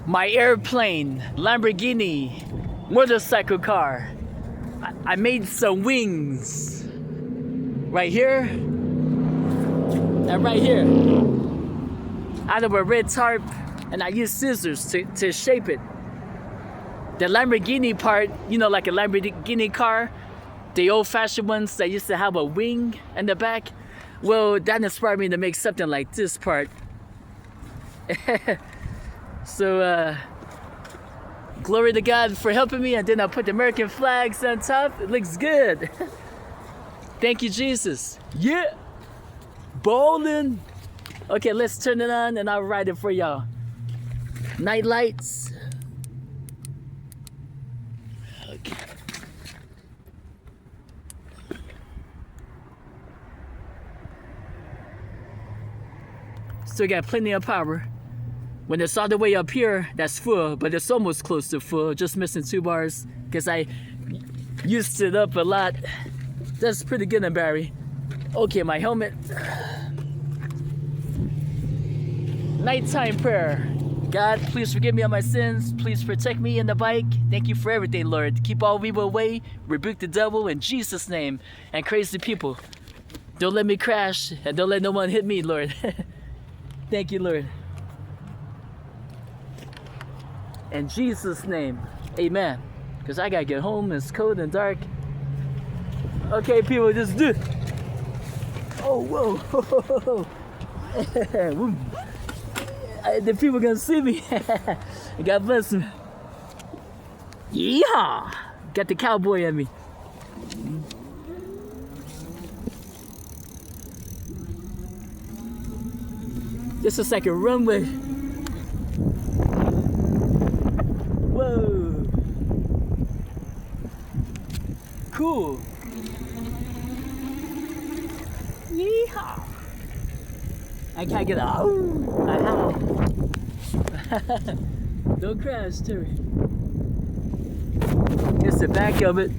my Airplane Lamborghini motorcycle car. I made some wings right here and right here out of a red tarp, and I used scissors to shape it. The Lamborghini part, you know, like a Lamborghini car, the old-fashioned ones that used to have a wing in the back, well, that inspired me to make something like this part. So glory to God for helping me, and then I put the American flags on top. It looks good. Thank you, Jesus. Yeah, bowling. Okay, let's turn it on and I'll ride it for y'all. Night lights. Okay. Still got plenty of power. When it's all the way up here, that's full, but it's almost close to full, just missing 2 bars, because I used it up a lot. That's pretty good, Barry. Okay, my helmet. Nighttime prayer. God, please forgive me of my sins. Please protect me in the bike. Thank you for everything, Lord. Keep all evil away. Rebuke the devil in Jesus' name. And crazy people. Don't let me crash, and don't let no one hit me, Lord. Thank you, Lord. In Jesus' name, amen. Because I gotta get home, it's cold and dark. Okay, people, just do it. Oh, whoa. The people gonna see me. God bless them. Yeehaw! Got the cowboy on me. This is like a runway. Whoa. Cool. Yeehaw. I can't get out. Don't crash, Terry. It's the back of it.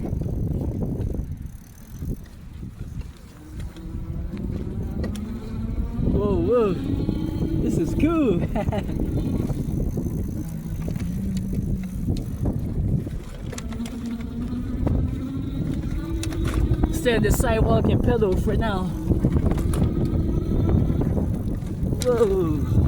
Whoa. This is cool. Stay on the sidewalk and pedal for now. Whoa.